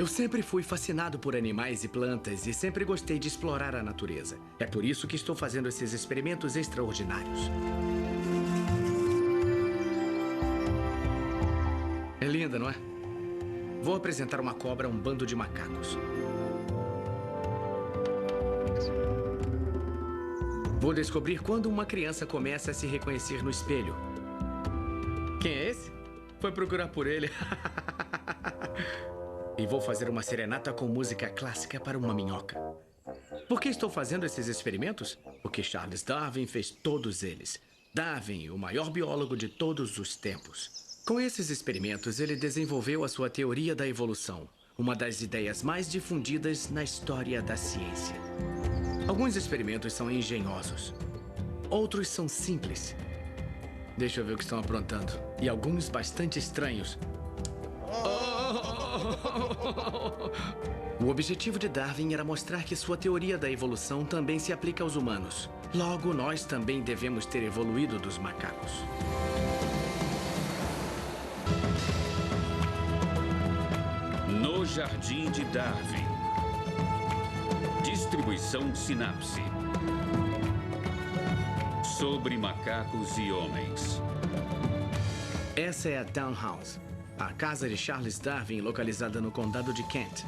Eu sempre fui fascinado por animais e plantas e sempre gostei de explorar a natureza. É por isso que estou fazendo esses experimentos extraordinários. É linda, não é? Vou apresentar uma cobra a um bando de macacos. Vou descobrir quando uma criança começa a se reconhecer no espelho. Quem é esse? Foi procurar por ele. E vou fazer uma serenata com música clássica para uma minhoca. Por que estou fazendo esses experimentos? Porque Charles Darwin fez todos eles. Darwin, o maior biólogo de todos os tempos. Com esses experimentos, ele desenvolveu a sua teoria da evolução, uma das ideias mais difundidas na história da ciência. Alguns experimentos são engenhosos, outros são simples. Deixa eu ver o que estão aprontando. E alguns bastante estranhos. O objetivo de Darwin era mostrar que sua teoria da evolução também se aplica aos humanos. Logo, nós também devemos ter evoluído dos macacos. No Jardim de Darwin. Distribuição Sinapse. Sobre macacos e homens. Essa é a Down House, a casa de Charles Darwin, localizada no condado de Kent.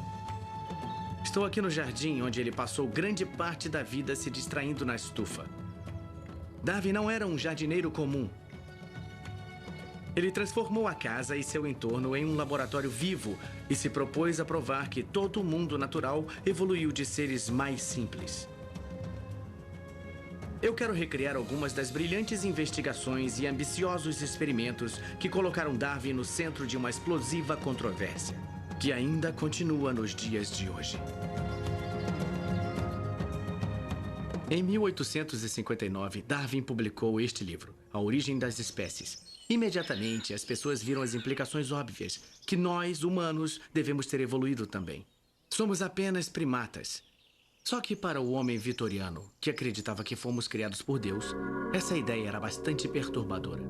Estou aqui no jardim, onde ele passou grande parte da vida se distraindo na estufa. Darwin não era um jardineiro comum. Ele transformou a casa e seu entorno em um laboratório vivo e se propôs a provar que todo o mundo natural evoluiu de seres mais simples. Eu quero recriar algumas das brilhantes investigações e ambiciosos experimentos que colocaram Darwin no centro de uma explosiva controvérsia, que ainda continua nos dias de hoje. Em 1859, Darwin publicou este livro, A Origem das Espécies. Imediatamente, as pessoas viram as implicações óbvias, que nós, humanos, devemos ter evoluído também. Somos apenas primatas. Só que para o homem vitoriano, que acreditava que fomos criados por Deus, essa ideia era bastante perturbadora.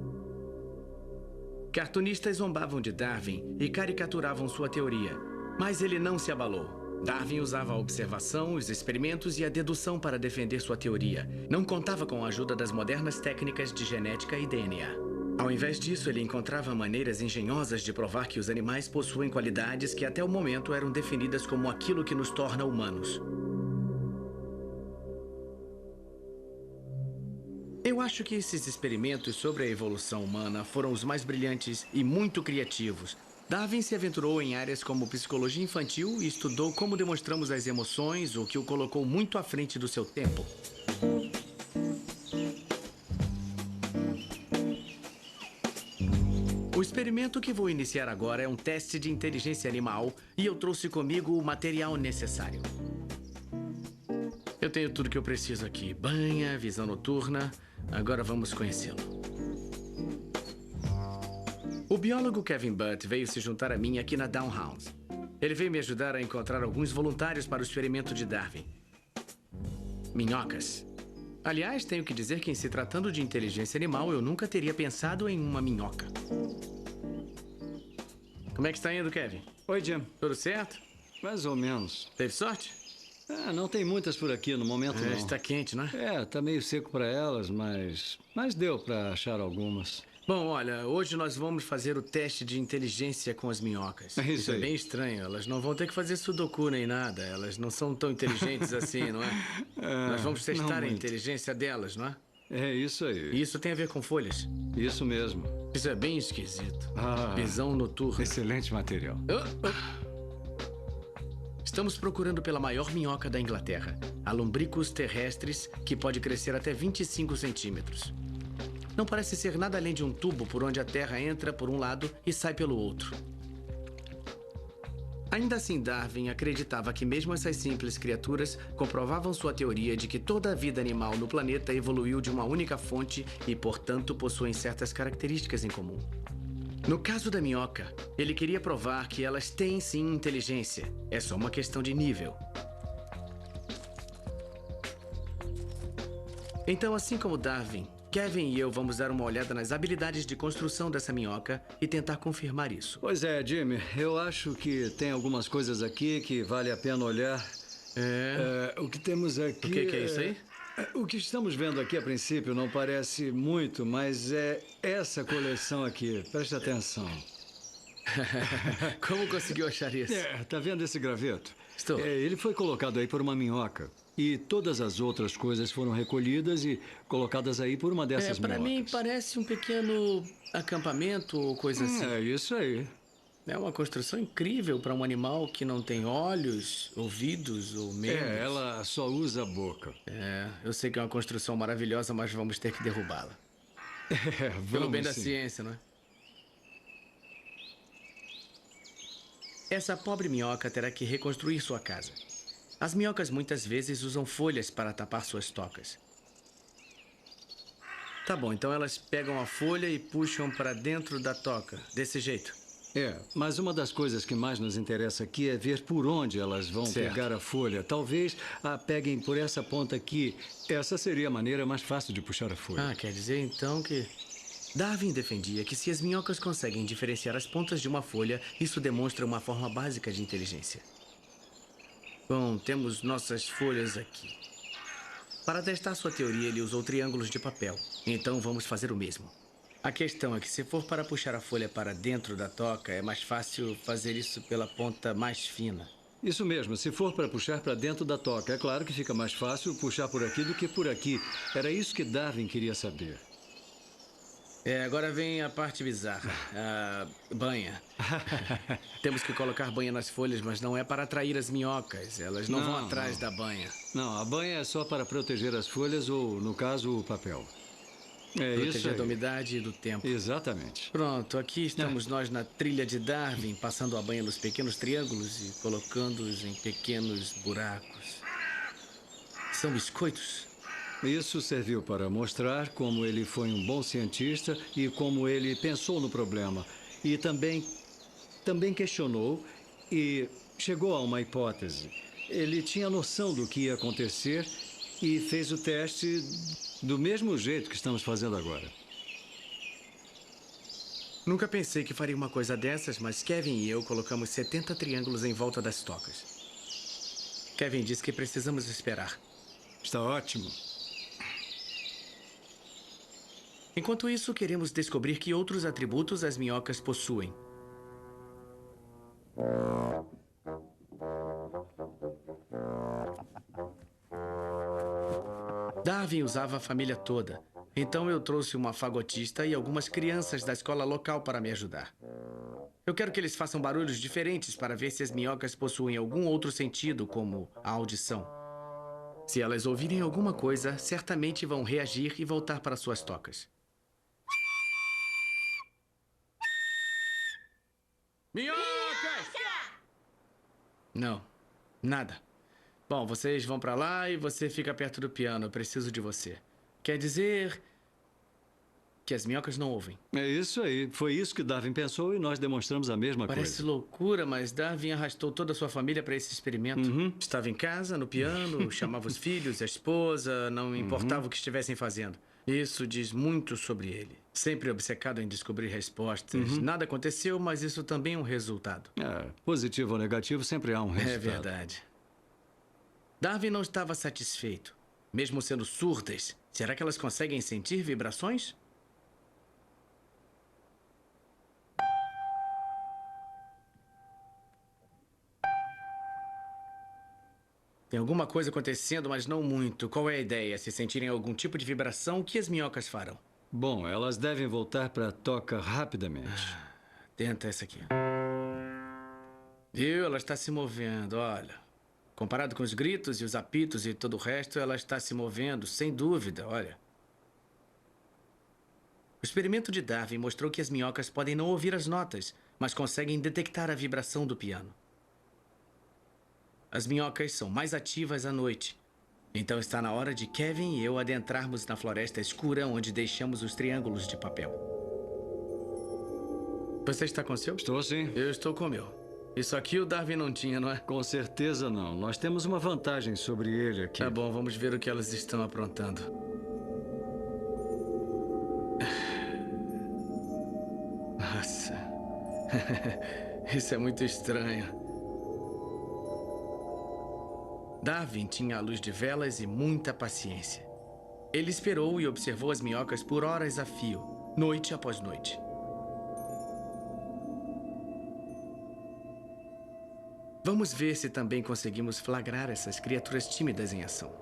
Cartunistas zombavam de Darwin e caricaturavam sua teoria, mas ele não se abalou. Darwin usava a observação, os experimentos e a dedução para defender sua teoria. Não contava com a ajuda das modernas técnicas de genética e DNA. Ao invés disso, ele encontrava maneiras engenhosas de provar que os animais possuem qualidades que até o momento eram definidas como aquilo que nos torna humanos. Eu acho que esses experimentos sobre a evolução humana foram os mais brilhantes e muito criativos. Darwin se aventurou em áreas como psicologia infantil e estudou como demonstramos as emoções, o que o colocou muito à frente do seu tempo. O experimento que vou iniciar agora é um teste de inteligência animal e eu trouxe comigo o material necessário. Eu tenho tudo que eu preciso aqui. Banha, visão noturna. Agora vamos conhecê-lo. O biólogo Kevin Butt veio se juntar a mim aqui na Down House. Ele veio me ajudar a encontrar alguns voluntários para o experimento de Darwin. Minhocas. Aliás, tenho que dizer que em se tratando de inteligência animal, eu nunca teria pensado em uma minhoca. Como é que está indo, Kevin? Oi, Jim. Tudo certo? Mais ou menos. Teve sorte? Não tem muitas por aqui no momento, não. Está quente, né? Tá meio seco para elas, mas deu para achar algumas. Bom, olha, hoje nós vamos fazer o teste de inteligência com as minhocas. Isso é aí. bem estranho. Elas não vão ter que fazer sudoku nem nada. Elas não são tão inteligentes assim, não é? Nós vamos testar a inteligência delas, não é? É isso aí. E isso tem a ver com folhas. Isso mesmo. Isso é bem esquisito. Ah, Visão noturna. excelente material. Estamos procurando pela maior minhoca da Inglaterra, a Lumbricus terrestris, que pode crescer até 25 centímetros. Não parece ser nada além de um tubo por onde a terra entra por um lado e sai pelo outro. Ainda assim, Darwin acreditava que mesmo essas simples criaturas comprovavam sua teoria de que toda a vida animal no planeta evoluiu de uma única fonte e, portanto, possuem certas características em comum. No caso da minhoca, ele queria provar que elas têm sim inteligência. É só uma questão de nível. Então, assim como Darwin Kevin e eu vamos dar uma olhada nas habilidades de construção dessa minhoca e tentar confirmar isso. Pois é, Jimmy. Eu acho que tem algumas coisas aqui que vale a pena olhar. O que temos aqui... O que é isso aí? O que estamos vendo aqui, a princípio, não parece muito, mas é essa coleção aqui. Preste atenção. Como conseguiu achar isso? Tá vendo esse graveto? Estou. Ele foi colocado aí por uma minhoca. E todas as outras coisas foram recolhidas e colocadas aí por uma dessas Para minhocas. mim parece um pequeno acampamento ou coisa assim. É isso aí. É uma construção incrível para um animal que não tem olhos, ouvidos ou membros. Ela só usa a boca. Eu sei que é uma construção maravilhosa, mas vamos ter que derrubá-la. Pelo bem da ciência, não é? Essa pobre minhoca terá que reconstruir sua casa. As minhocas muitas vezes usam folhas para tapar suas tocas. Tá bom, então elas pegam a folha e puxam para dentro da toca, desse jeito. Mas uma das coisas que mais nos interessa aqui é ver por onde elas vão pegar a folha. Talvez a peguem por essa ponta aqui. Essa seria a maneira mais fácil de puxar a folha. Quer dizer então que... Darwin defendia que se as minhocas conseguem diferenciar as pontas de uma folha, isso demonstra uma forma básica de inteligência. Bom, temos nossas folhas aqui. Para testar sua teoria, ele usou triângulos de papel. Então vamos fazer o mesmo. A questão é que se for para puxar a folha para dentro da toca, é mais fácil fazer isso pela ponta mais fina. Isso mesmo, se for para puxar para dentro da toca, é claro que fica mais fácil puxar por aqui do que por aqui. Era isso que Darwin queria saber. Agora vem a parte bizarra. A banha. Temos que colocar banha nas folhas, mas não é para atrair as minhocas. Elas não vão atrás da banha. Não, a banha é só para proteger as folhas ou, no caso, o papel. Proteger da umidade e do tempo. Exatamente. Pronto, aqui estamos nós na trilha de Darwin, passando a banha nos pequenos triângulos e colocando-os em pequenos buracos. São biscoitos? Isso serviu para mostrar como ele foi um bom cientista e como ele pensou no problema. E também questionou e chegou a uma hipótese. Ele tinha noção do que ia acontecer e fez o teste do mesmo jeito que estamos fazendo agora. Nunca pensei que faria uma coisa dessas, mas Kevin e eu colocamos 70 triângulos em volta das tocas. Kevin disse que precisamos esperar. Está ótimo. Enquanto isso, queremos descobrir que outros atributos as minhocas possuem. Darwin usava a família toda. Então eu trouxe uma fagotista e algumas crianças da escola local para me ajudar. Eu quero que eles façam barulhos diferentes para ver se as minhocas possuem algum outro sentido, como a audição. Se elas ouvirem alguma coisa, certamente vão reagir e voltar para suas tocas. Minhocas! Não, nada. Bom, vocês vão pra lá e você fica perto do piano. Eu preciso de você. Quer dizer que as minhocas não ouvem. É isso aí. Foi isso que Darwin pensou e nós demonstramos a mesma coisa. Parece loucura, mas Darwin arrastou toda a sua família para esse experimento. Estava em casa, no piano, chamava os filhos, a esposa, não importava o que estivessem fazendo. Isso diz muito sobre ele. Sempre obcecado em descobrir respostas. Nada aconteceu, mas isso também é um resultado. Positivo ou negativo, sempre há um resultado. É verdade. Darwin não estava satisfeito. Mesmo sendo surdas, será que elas conseguem sentir vibrações? Tem alguma coisa acontecendo, mas não muito. Qual é a ideia? Se sentirem algum tipo de vibração, o que as minhocas farão? Bom, elas devem voltar para a toca rapidamente. Tenta essa aqui. Viu? Ela está se movendo, olha. Comparado com os gritos e os apitos e todo o resto, ela está se movendo, sem dúvida, olha. O experimento de Darwin mostrou que as minhocas podem não ouvir as notas, mas conseguem detectar a vibração do piano. As minhocas são mais ativas à noite. Então está na hora de Kevin e eu adentrarmos na floresta escura onde deixamos os triângulos de papel. Você está com o seu? Estou sim. Eu estou com o meu. Isso aqui o Darwin não tinha, não é? Com certeza não. Nós temos uma vantagem sobre ele aqui. Tá bom, vamos ver o que elas estão aprontando. Nossa. Isso é muito estranho. Darwin tinha a luz de velas e muita paciência. Ele esperou e observou as minhocas por horas a fio, noite após noite. Vamos ver se também conseguimos flagrar essas criaturas tímidas em ação.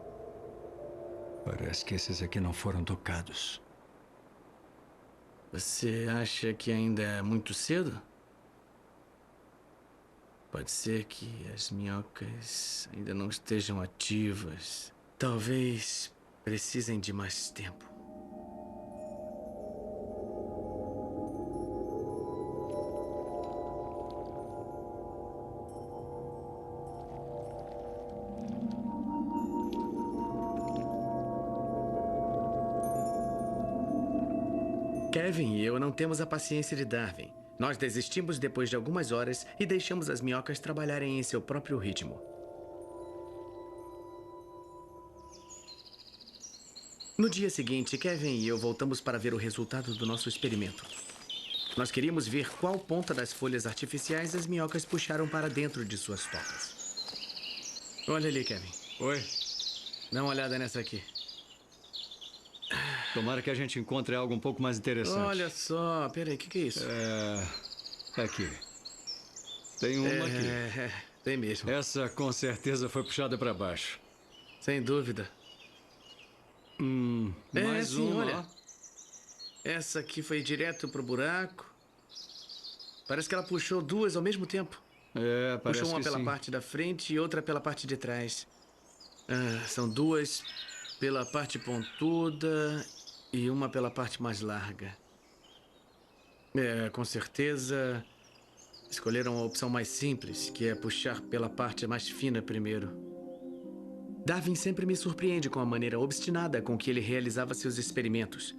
Parece que esses aqui não foram tocados. Você acha que ainda é muito cedo? Pode ser que as minhocas ainda não estejam ativas. Talvez precisem de mais tempo. Kevin e eu não temos a paciência de Darwin. Nós desistimos depois de algumas horas e deixamos as minhocas trabalharem em seu próprio ritmo. No dia seguinte, Kevin e eu voltamos para ver o resultado do nosso experimento. Nós queríamos ver qual ponta das folhas artificiais as minhocas puxaram para dentro de suas tocas. Olha ali, Kevin. Oi. Dá uma olhada nessa aqui. Tomara que a gente encontre algo um pouco mais interessante. Olha só. Peraí, o que é isso? Aqui. Tem uma aqui. Tem mesmo. Essa com certeza foi puxada para baixo. Sem dúvida. Mais sim, uma. Olha. Essa aqui foi direto pro buraco. Parece que ela puxou duas ao mesmo tempo. Parece puxou uma que pela sim. parte da frente e outra pela parte de trás. São duas pela parte pontuda e uma pela parte mais larga. Com certeza escolheram a opção mais simples, que é puxar pela parte mais fina primeiro. Darwin sempre me surpreende com a maneira obstinada com que ele realizava seus experimentos.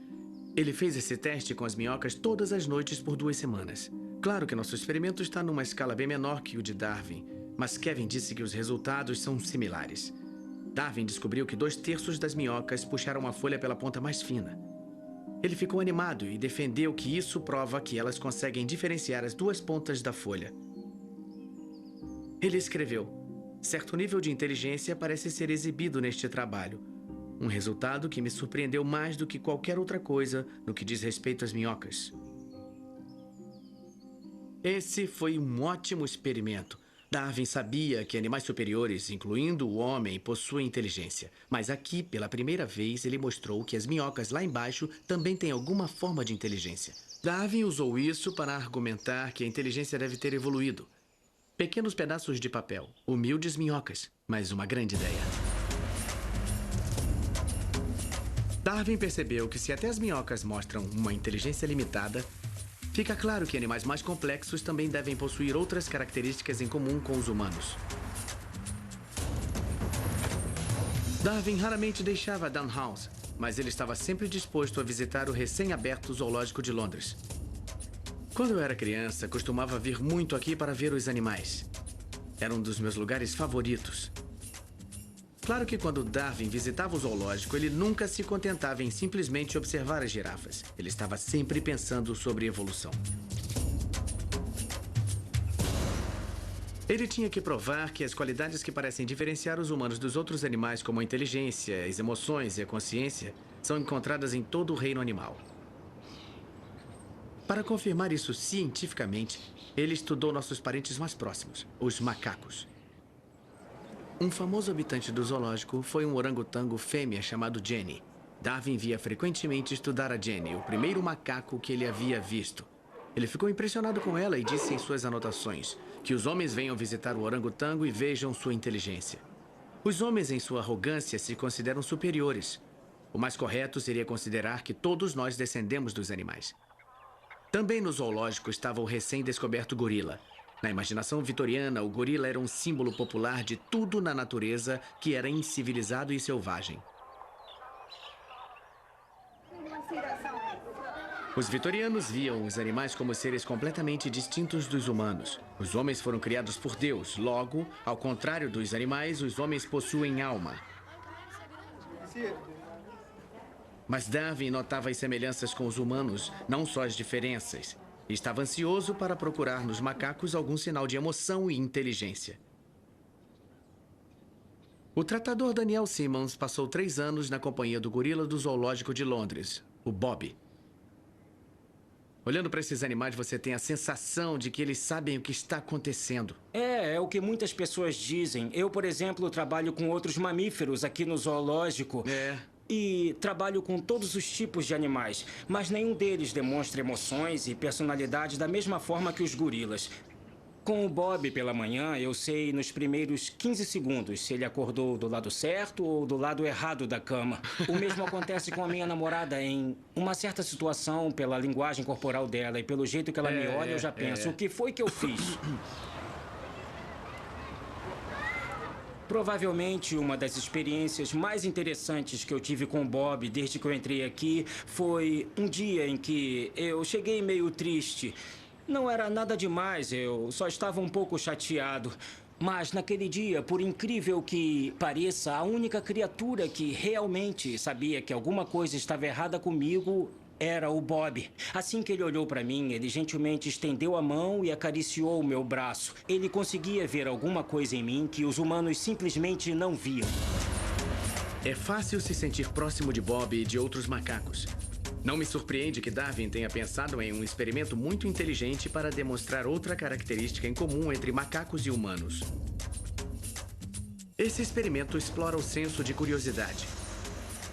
Ele fez esse teste com as minhocas todas as noites por 2 semanas. Claro que nosso experimento está numa escala bem menor que o de Darwin, mas Kevin disse que os resultados são similares. Darwin descobriu que 2/3 das minhocas puxaram a folha pela ponta mais fina. Ele ficou animado e defendeu que isso prova que elas conseguem diferenciar as 2 pontas da folha. Ele escreveu: certo nível de inteligência parece ser exibido neste trabalho. Um resultado que me surpreendeu mais do que qualquer outra coisa no que diz respeito às minhocas. Esse foi um ótimo experimento. Darwin sabia que animais superiores, incluindo o homem, possuem inteligência. Mas aqui, pela primeira vez, ele mostrou que as minhocas lá embaixo também têm alguma forma de inteligência. Darwin usou isso para argumentar que a inteligência deve ter evoluído. Pequenos pedaços de papel, humildes minhocas, mas uma grande ideia. Darwin percebeu que se até as minhocas mostram uma inteligência limitada, fica claro que animais mais complexos também devem possuir outras características em comum com os humanos. Darwin raramente deixava Down House, mas ele estava sempre disposto a visitar o recém-aberto Zoológico de Londres. Quando eu era criança, costumava vir muito aqui para ver os animais. Era um dos meus lugares favoritos. Claro que quando Darwin visitava o zoológico, ele nunca se contentava em simplesmente observar as girafas. Ele estava sempre pensando sobre evolução. Ele tinha que provar que as qualidades que parecem diferenciar os humanos dos outros animais, como a inteligência, as emoções e a consciência, são encontradas em todo o reino animal. Para confirmar isso cientificamente, ele estudou nossos parentes mais próximos, os macacos. Um famoso habitante do zoológico foi um orangotango fêmea chamado Jenny. Darwin via frequentemente estudar a Jenny, o primeiro macaco que ele havia visto. Ele ficou impressionado com ela e disse em suas anotações que os homens venham visitar o orangotango e vejam sua inteligência. Os homens, em sua arrogância, se consideram superiores. O mais correto seria considerar que todos nós descendemos dos animais. Também no zoológico estava o recém-descoberto gorila. Na imaginação vitoriana, o gorila era um símbolo popular de tudo na natureza que era incivilizado e selvagem. Os vitorianos viam os animais como seres completamente distintos dos humanos. Os homens foram criados por Deus. Logo, ao contrário dos animais, os homens possuem alma. Mas Darwin notava as semelhanças com os humanos, não só as diferenças. e estava ansioso para procurar nos macacos algum sinal de emoção e inteligência. O tratador Daniel Simmons passou 3 anos na companhia do gorila do zoológico de Londres, o Bob. Olhando para esses animais, você tem a sensação de que eles sabem o que está acontecendo. É o que muitas pessoas dizem. Eu, por exemplo, trabalho com outros mamíferos aqui no zoológico. E trabalho com todos os tipos de animais, mas nenhum deles demonstra emoções e personalidade da mesma forma que os gorilas. Com o Bob pela manhã, eu sei nos primeiros 15 segundos se ele acordou do lado certo ou do lado errado da cama. O mesmo acontece com a minha namorada em uma certa situação, pela linguagem corporal dela e pelo jeito que ela me olha, eu já penso, o que foi que eu fiz? Provavelmente uma das experiências mais interessantes que eu tive com o Bob desde que eu entrei aqui foi um dia em que eu cheguei meio triste. Não era nada demais, eu só estava um pouco chateado. Mas naquele dia, por incrível que pareça, a única criatura que realmente sabia que alguma coisa estava errada comigo era o Bob. Assim que ele olhou para mim, ele gentilmente estendeu a mão e acariciou o meu braço. Ele conseguia ver alguma coisa em mim que os humanos simplesmente não viam. É fácil se sentir próximo de Bob e de outros macacos. Não me surpreende que Darwin tenha pensado em um experimento muito inteligente para demonstrar outra característica em comum entre macacos e humanos. Esse experimento explora o senso de curiosidade.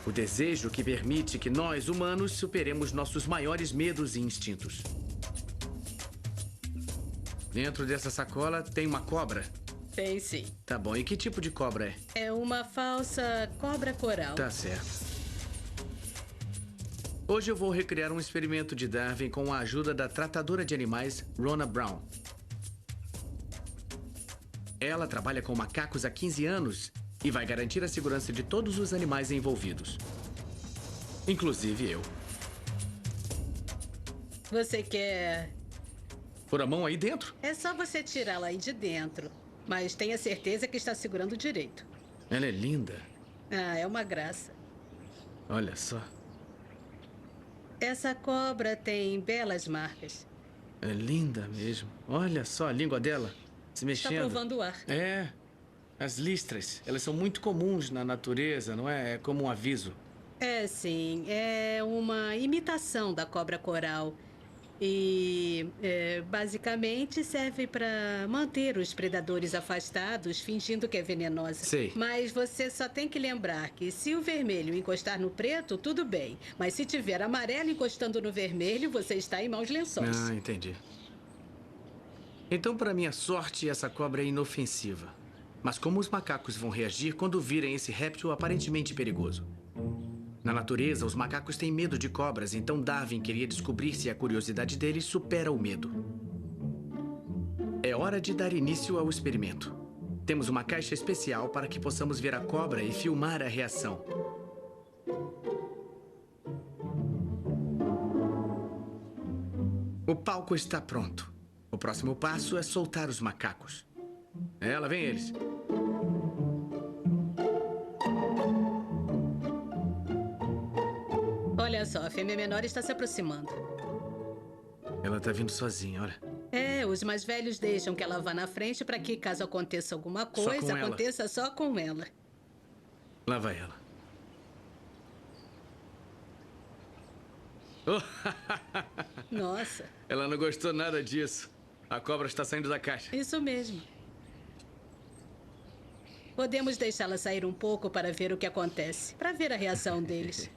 O desejo que permite que nós, humanos, superemos nossos maiores medos e instintos. Dentro dessa sacola tem uma cobra? Tem sim. Tá bom, e que tipo de cobra é? É uma falsa cobra coral. Tá certo. Hoje eu vou recriar um experimento de Darwin com a ajuda da tratadora de animais, Rona Brown. Ela trabalha com macacos há 15 anos e vai garantir a segurança de todos os animais envolvidos. Inclusive eu. Você quer... Pôr a mão aí dentro? É só você tirá-la aí de dentro. Mas tenha certeza que está segurando direito. Ela é linda. Ah, é uma graça. Olha só. Essa cobra tem belas marcas. É linda mesmo. Olha só a língua dela se mexendo. Está provando o ar. É. As listras, elas são muito comuns na natureza, não é? É como um aviso. É, sim. É uma imitação da cobra coral. E, basicamente, serve para manter os predadores afastados, fingindo que é venenosa. Sei. Mas você só tem que lembrar que se o vermelho encostar no preto, tudo bem. Mas se tiver amarelo encostando no vermelho, você está em maus lençóis. Ah, entendi. Então, para minha sorte, essa cobra é inofensiva. Mas como os macacos vão reagir quando virem esse réptil aparentemente perigoso? Na natureza, os macacos têm medo de cobras, então Darwin queria descobrir se a curiosidade deles supera o medo. É hora de dar início ao experimento. Temos uma caixa especial para que possamos ver a cobra e filmar a reação. O palco está pronto. O próximo passo é soltar os macacos. Lá vem eles. Olha só, a fêmea menor está se aproximando. Ela está vindo sozinha, olha. Os mais velhos deixam que ela vá na frente para que, caso aconteça alguma coisa, aconteça só com ela. Lá vai ela. Nossa. Ela não gostou nada disso. A cobra está saindo da caixa. Isso mesmo. Podemos deixá-la sair um pouco para ver o que acontece, para ver a reação deles.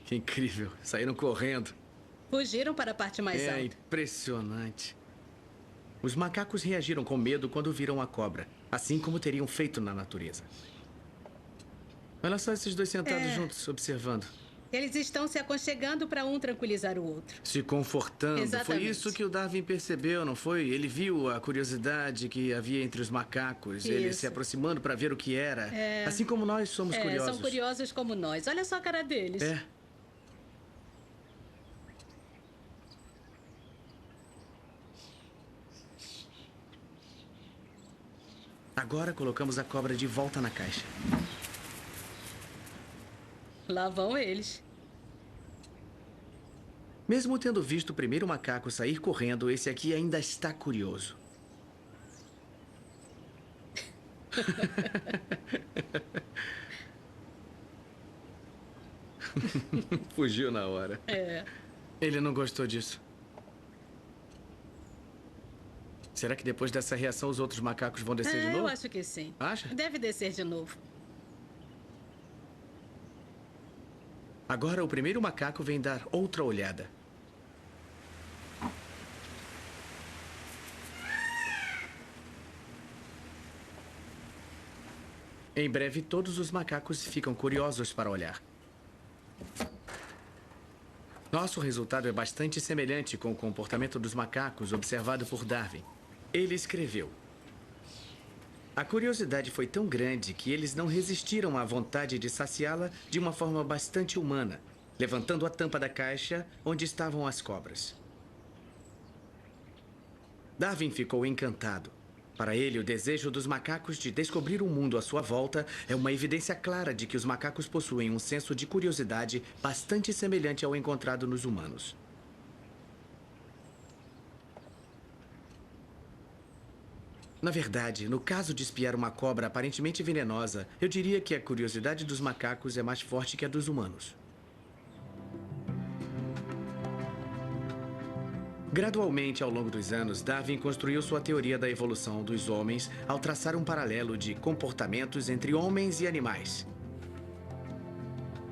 Que incrível. Saíram correndo. Fugiram para a parte mais alta. É impressionante. Os macacos reagiram com medo quando viram a cobra, assim como teriam feito na natureza. Olha só esses dois sentados juntos, observando. Eles estão se aconchegando para um tranquilizar o outro. Se confortando. Exatamente. Foi isso que o Darwin percebeu, não foi? Ele viu a curiosidade que havia entre os macacos. Ele se aproximando para ver o que era. Assim como nós somos curiosos. São curiosos como nós. Olha só a cara deles. Agora colocamos a cobra de volta na caixa. Lá vão eles. Mesmo tendo visto o primeiro macaco sair correndo, esse aqui ainda está curioso. Fugiu na hora. É. Ele não gostou disso. Será que depois dessa reação os outros macacos vão descer de novo? Eu acho que sim. Acha? Deve descer de novo. Agora o primeiro macaco vem dar outra olhada. Em breve, todos os macacos ficam curiosos para olhar. Nosso resultado é bastante semelhante com o comportamento dos macacos observado por Darwin. Ele escreveu: a curiosidade foi tão grande que eles não resistiram à vontade de saciá-la de uma forma bastante humana, levantando a tampa da caixa onde estavam as cobras. Darwin ficou encantado. Para ele, o desejo dos macacos de descobrir o mundo à sua volta é uma evidência clara de que os macacos possuem um senso de curiosidade bastante semelhante ao encontrado nos humanos. Na verdade, no caso de espiar uma cobra aparentemente venenosa, eu diria que a curiosidade dos macacos é mais forte que a dos humanos. Gradualmente, ao longo dos anos, Darwin construiu sua teoria da evolução dos homens ao traçar um paralelo de comportamentos entre homens e animais.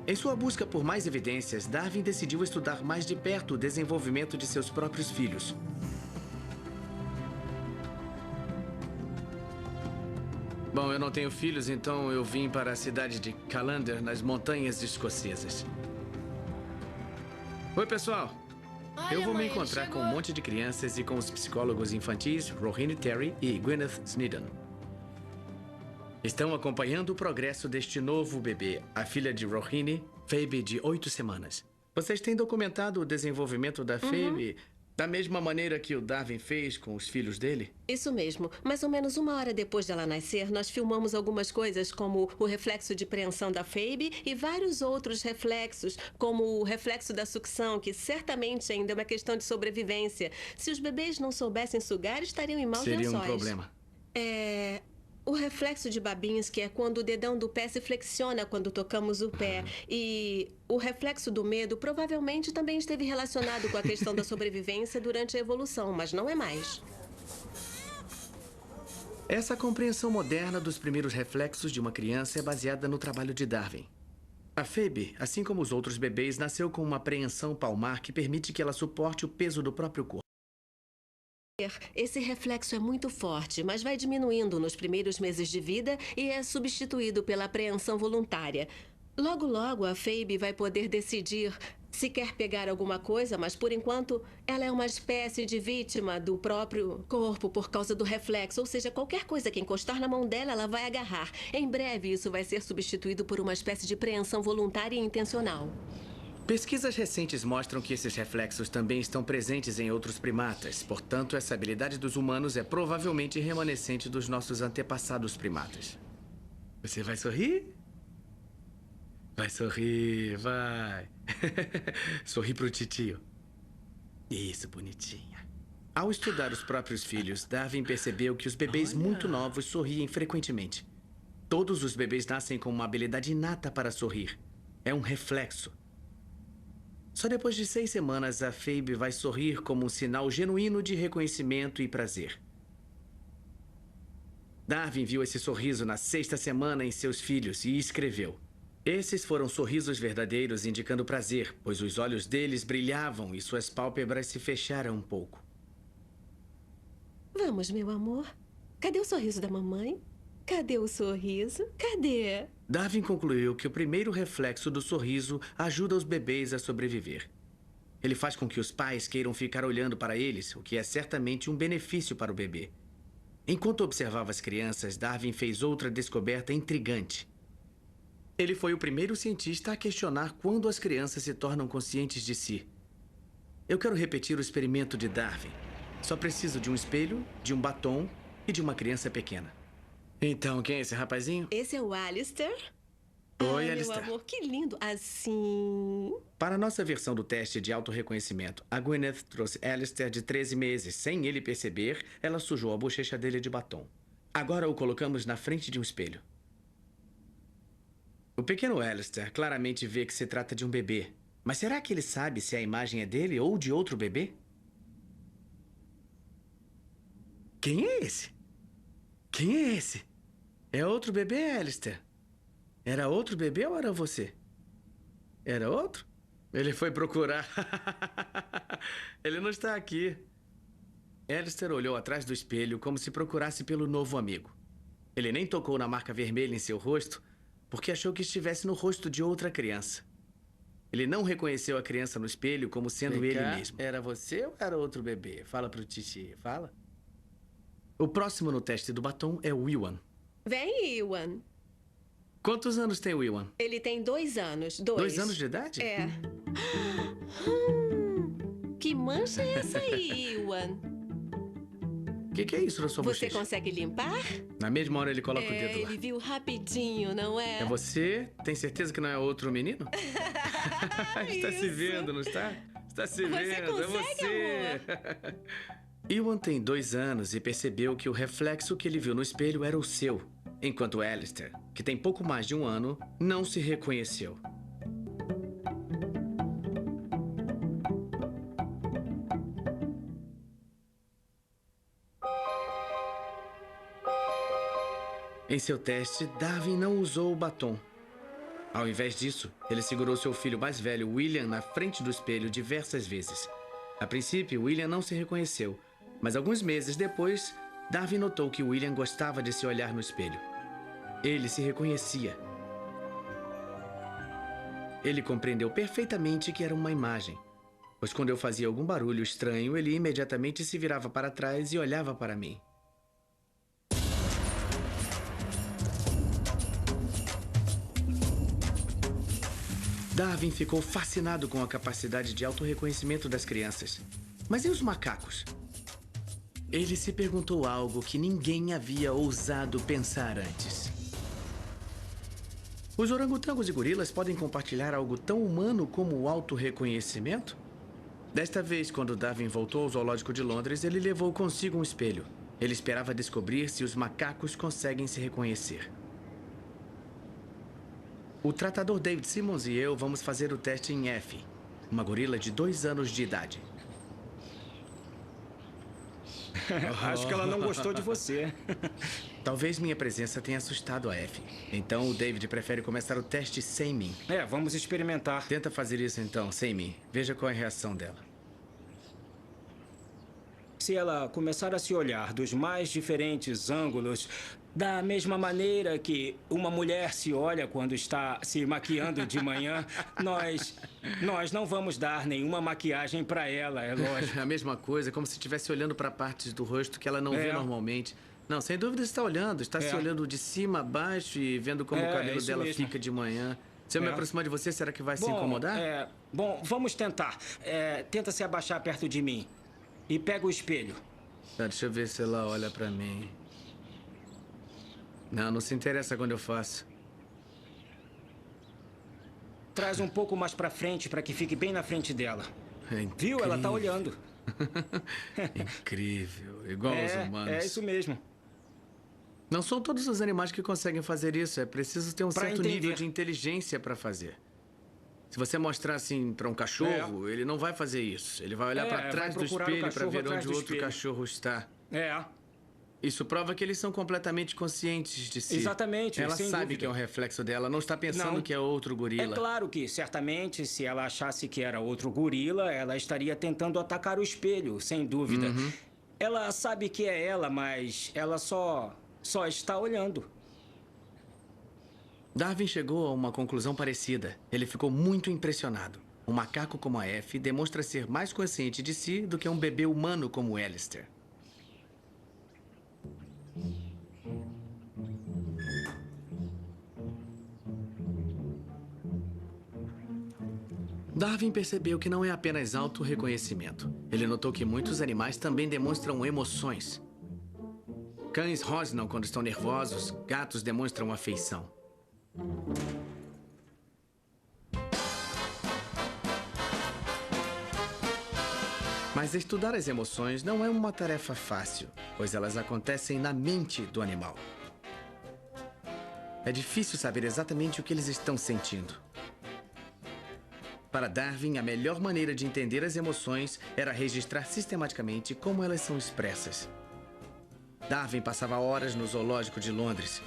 Em sua busca por mais evidências, Darwin decidiu estudar mais de perto o desenvolvimento de seus próprios filhos. Bom, eu não tenho filhos, então eu vim para a cidade de Callander, nas montanhas escocesas. Oi, pessoal! Eu vou me encontrar com um monte de crianças e com os psicólogos infantis Rohini Terry e Gwyneth Sneddon. Estão acompanhando o progresso deste novo bebê, a filha de Rohini, Phoebe, de 8 semanas. Vocês têm documentado o desenvolvimento da Phoebe da mesma maneira que o Darwin fez com os filhos dele? Isso mesmo. Mais ou menos 1 hora depois dela nascer, nós filmamos algumas coisas como o reflexo de preensão da Phoebe e vários outros reflexos, como o reflexo da sucção, que certamente ainda é uma questão de sobrevivência. Se os bebês não soubessem sugar, estariam em maus lençóis. Seria um problema. O reflexo de Babinski é quando o dedão do pé se flexiona quando tocamos o pé. E o reflexo do medo provavelmente também esteve relacionado com a questão da sobrevivência durante a evolução, mas não é mais. Essa compreensão moderna dos primeiros reflexos de uma criança é baseada no trabalho de Darwin. A Phoebe, assim como os outros bebês, nasceu com uma preensão palmar que permite que ela suporte o peso do próprio corpo. Esse reflexo é muito forte, mas vai diminuindo nos primeiros meses de vida e é substituído pela apreensão voluntária. Logo, logo, a Phoebe vai poder decidir se quer pegar alguma coisa, mas, por enquanto, ela é uma espécie de vítima do próprio corpo por causa do reflexo. Ou seja, qualquer coisa que encostar na mão dela, ela vai agarrar. Em breve, isso vai ser substituído por uma espécie de preensão voluntária e intencional. Pesquisas recentes mostram que esses reflexos também estão presentes em outros primatas. Portanto, essa habilidade dos humanos é provavelmente remanescente dos nossos antepassados primatas. Você vai sorrir? Vai sorrir, vai. Sorri pro titio. Isso, bonitinha. Ao estudar os próprios filhos, Darwin percebeu que os bebês muito novos sorriem frequentemente. Todos os bebês nascem com uma habilidade inata para sorrir. É um reflexo. Só depois de 6 semanas, a Phoebe vai sorrir como um sinal genuíno de reconhecimento e prazer. Darwin viu esse sorriso na 6ª semana em seus filhos e escreveu: esses foram sorrisos verdadeiros indicando prazer, pois os olhos deles brilhavam e suas pálpebras se fecharam um pouco. Vamos, meu amor. Cadê o sorriso da mamãe? Cadê o sorriso? Cadê? Darwin concluiu que o primeiro reflexo do sorriso ajuda os bebês a sobreviver. Ele faz com que os pais queiram ficar olhando para eles, o que é certamente um benefício para o bebê. Enquanto observava as crianças, Darwin fez outra descoberta intrigante. Ele foi o primeiro cientista a questionar quando as crianças se tornam conscientes de si. Eu quero repetir o experimento de Darwin. Só preciso de um espelho, de um batom e de uma criança pequena. Então, quem é esse rapazinho? Esse é o Alistair. Oi, Meu Alistair. amor, que lindo. Assim... Para a nossa versão do teste de autorreconhecimento, a Gwyneth trouxe Alistair de 13 meses. Sem ele perceber, ela sujou a bochecha dele de batom. Agora o colocamos na frente de um espelho. O pequeno Alistair claramente vê que se trata de um bebê. Mas será que ele sabe se a imagem é dele ou de outro bebê? Quem é esse? Quem é esse? É outro bebê, Alistair? Era outro bebê ou era você? Era outro? Ele foi procurar. Ele não está aqui. Alistair olhou atrás do espelho como se procurasse pelo novo amigo. Ele nem tocou na marca vermelha em seu rosto porque achou que estivesse no rosto de outra criança. Ele não reconheceu a criança no espelho como sendo ele mesmo. Era você ou era outro bebê? Fala pro Titi, fala. O próximo no teste do batom é o Iwan. Vem, Iwan. Quantos anos tem o Iwan? Ele tem 2 anos. 2 anos de idade? É. Que mancha é essa aí, Iwan? O que é isso na sua Você bochecha? consegue limpar? Na mesma hora ele coloca o dedo lá. Ele viu rapidinho, não é? É você? Tem certeza que não é outro menino? Está se Isso. vendo, não está? Está se Você vendo, é consegue, você. Iwan tem 2 anos e percebeu que o reflexo que ele viu no espelho era o seu, enquanto Alistair, que tem pouco mais de 1 ano, não se reconheceu. Em seu teste, Darwin não usou o batom. Ao invés disso, ele segurou seu filho mais velho, William, na frente do espelho diversas vezes. A princípio, William não se reconheceu, mas alguns meses depois, Darwin notou que William gostava de se olhar no espelho. Ele se reconhecia. Ele compreendeu perfeitamente que era uma imagem, pois quando eu fazia algum barulho estranho, ele imediatamente se virava para trás e olhava para mim. Darwin ficou fascinado com a capacidade de autorreconhecimento das crianças. Mas e os macacos? Ele se perguntou algo que ninguém havia ousado pensar antes. Os orangotangos e gorilas podem compartilhar algo tão humano como o autorreconhecimento? Desta vez, quando Darwin voltou ao Zoológico de Londres, ele levou consigo um espelho. Ele esperava descobrir se os macacos conseguem se reconhecer. O tratador David Simmons e eu vamos fazer o teste em Effie, uma gorila de 2 anos de idade. Acho que ela não gostou de você. Talvez minha presença tenha assustado a Effie. Então o David prefere começar o teste sem mim. Vamos experimentar. Tenta fazer isso então, sem mim. Veja qual é a reação dela. Se ela começar a se olhar dos mais diferentes ângulos, da mesma maneira que uma mulher se olha quando está se maquiando de manhã, nós não vamos dar nenhuma maquiagem para ela, é lógico. A mesma coisa, como se estivesse olhando para partes do rosto que ela não vê normalmente. Não, sem dúvida está olhando. Está se olhando de cima a baixo e vendo como o cabelo dela mesmo. fica de manhã. Se eu me aproximar de você, será que vai se incomodar? Bom, vamos tentar. Tenta se abaixar perto de mim. E pega o espelho. Tá, deixa eu ver se ela olha pra mim. Não se interessa quando eu faço. Traz um pouco mais pra frente para que fique bem na frente dela. Viu? Ela tá olhando. Incrível. Igual aos humanos. É isso mesmo. Não são todos os animais que conseguem fazer isso. É preciso ter um certo nível de inteligência para fazer. Se você mostrar assim para um cachorro, ele não vai fazer isso. Ele vai olhar para trás do espelho para ver onde o outro cachorro está. Isso prova que eles são completamente conscientes de si. Exatamente, Ela sem sabe dúvida. que é um reflexo dela, não está pensando que é outro gorila. É claro que, certamente, se ela achasse que era outro gorila, ela estaria tentando atacar o espelho, sem dúvida. Ela sabe que é ela, mas ela só está olhando. Darwin chegou a uma conclusão parecida. Ele ficou muito impressionado. Um macaco como a Effie demonstra ser mais consciente de si do que um bebê humano como Alistair. Darwin percebeu que não é apenas autorreconhecimento. Ele notou que muitos animais também demonstram emoções. Cães rosnam quando estão nervosos, gatos demonstram afeição. Mas estudar as emoções não é uma tarefa fácil, pois elas acontecem na mente do animal. É difícil saber exatamente o que eles estão sentindo. Para Darwin, a melhor maneira de entender as emoções era registrar sistematicamente como elas são expressas. Darwin passava horas no zoológico de Londres.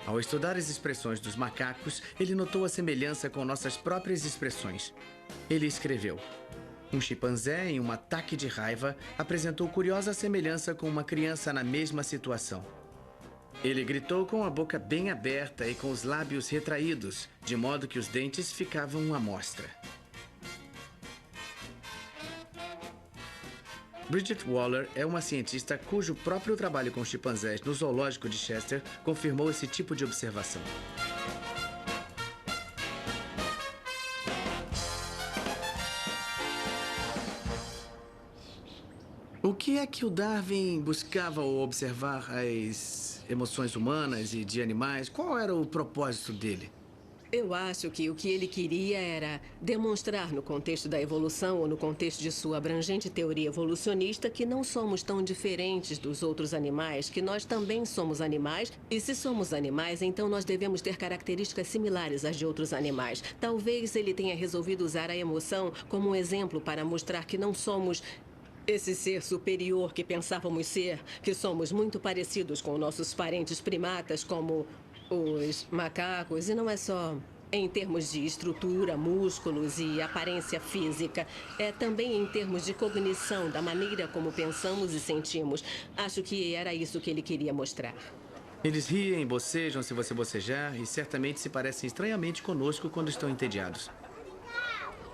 Ao estudar as expressões dos macacos, ele notou a semelhança com nossas próprias expressões. Ele escreveu: um chimpanzé, em um ataque de raiva, apresentou curiosa semelhança com uma criança na mesma situação. Ele gritou com a boca bem aberta e com os lábios retraídos, de modo que os dentes ficavam à mostra. Bridget Waller é uma cientista cujo próprio trabalho com chimpanzés no zoológico de Chester confirmou esse tipo de observação. O que é que o Darwin buscava ao observar as emoções humanas e de animais? Qual era o propósito dele? Eu acho que o que ele queria era demonstrar no contexto da evolução ou no contexto de sua abrangente teoria evolucionista que não somos tão diferentes dos outros animais, que nós também somos animais, e se somos animais, então nós devemos ter características similares às de outros animais. Talvez ele tenha resolvido usar a emoção como um exemplo para mostrar que não somos esse ser superior que pensávamos ser, que somos muito parecidos com nossos parentes primatas, como os macacos, e não é só em termos de estrutura, músculos e aparência física, é também em termos de cognição, da maneira como pensamos e sentimos. Acho que era isso que ele queria mostrar. Eles riem, bocejam se você bocejar e certamente se parecem estranhamente conosco quando estão entediados.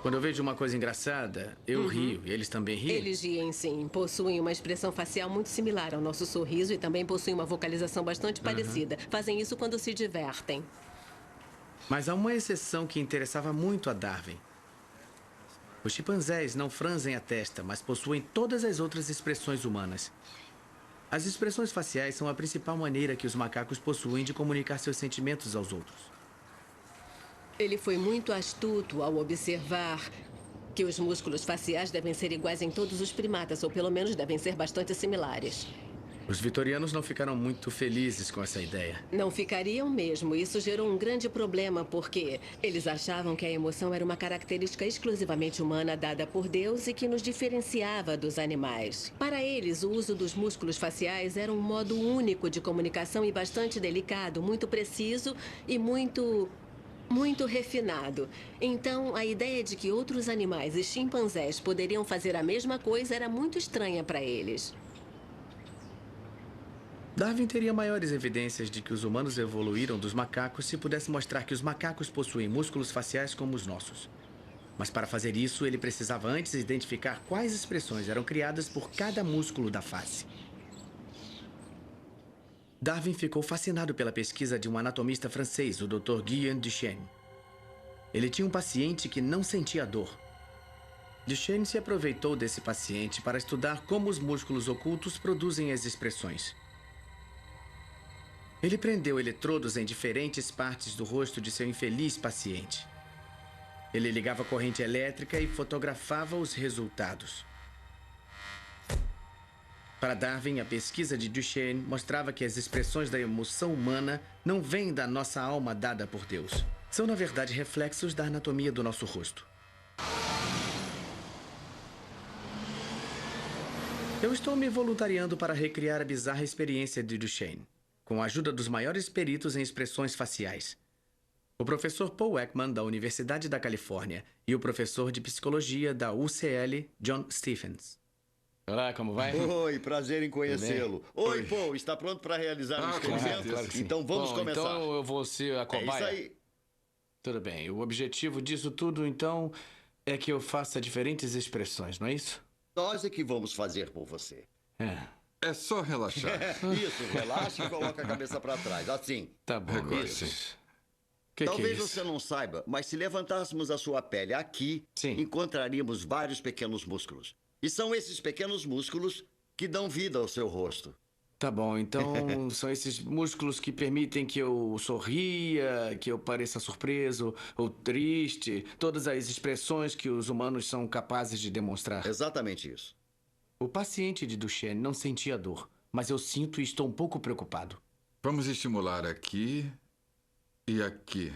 Quando eu vejo uma coisa engraçada, eu rio e eles também riem. Eles riem, sim. Possuem uma expressão facial muito similar ao nosso sorriso e também possuem uma vocalização bastante parecida. Fazem isso quando se divertem. Mas há uma exceção que interessava muito a Darwin. Os chimpanzés não franzem a testa, mas possuem todas as outras expressões humanas. As expressões faciais são a principal maneira que os macacos possuem de comunicar seus sentimentos aos outros. Ele foi muito astuto ao observar que os músculos faciais devem ser iguais em todos os primatas, ou pelo menos devem ser bastante similares. Os vitorianos não ficaram muito felizes com essa ideia. Não ficariam mesmo. Isso gerou um grande problema, porque eles achavam que a emoção era uma característica exclusivamente humana dada por Deus e que nos diferenciava dos animais. Para eles, o uso dos músculos faciais era um modo único de comunicação e bastante delicado, muito preciso e muito refinado. Então, a ideia de que outros animais e chimpanzés poderiam fazer a mesma coisa era muito estranha para eles. Darwin teria maiores evidências de que os humanos evoluíram dos macacos se pudesse mostrar que os macacos possuem músculos faciais como os nossos. Mas para fazer isso, ele precisava antes identificar quais expressões eram criadas por cada músculo da face. Darwin ficou fascinado pela pesquisa de um anatomista francês, o Dr. Guillaume Duchenne. Ele tinha um paciente que não sentia dor. Duchenne se aproveitou desse paciente para estudar como os músculos ocultos produzem as expressões. Ele prendeu eletrodos em diferentes partes do rosto de seu infeliz paciente. Ele ligava corrente elétrica e fotografava os resultados. Para Darwin, a pesquisa de Duchenne mostrava que as expressões da emoção humana não vêm da nossa alma dada por Deus. São, na verdade, reflexos da anatomia do nosso rosto. Eu estou me voluntariando para recriar a bizarra experiência de Duchenne, com a ajuda dos maiores peritos em expressões faciais. O professor Paul Ekman, da Universidade da Califórnia, e o professor de psicologia da UCL, John Stephens. Olá, como vai? Oi, prazer em conhecê-lo. Oi, Paul, está pronto para realizar o experimento? Claro que sim. Então vamos começar. Então eu vou ser a É cobaia. isso aí. Tudo bem, o objetivo disso tudo, então, é que eu faça diferentes expressões, não é isso? Nós é que vamos fazer por você. É só relaxar. Isso, relaxa e coloca a cabeça para trás, assim. Tá bom, Agora isso. sim. Que Talvez é isso? você não saiba, mas se levantássemos a sua pele aqui, Sim. encontraríamos vários pequenos músculos. E são esses pequenos músculos que dão vida ao seu rosto. Tá bom, então são esses músculos que permitem que eu sorria, que eu pareça surpreso ou triste, todas as expressões que os humanos são capazes de demonstrar. Exatamente isso. O paciente de Duchenne não sentia dor, mas eu sinto e estou um pouco preocupado. Vamos estimular aqui e aqui.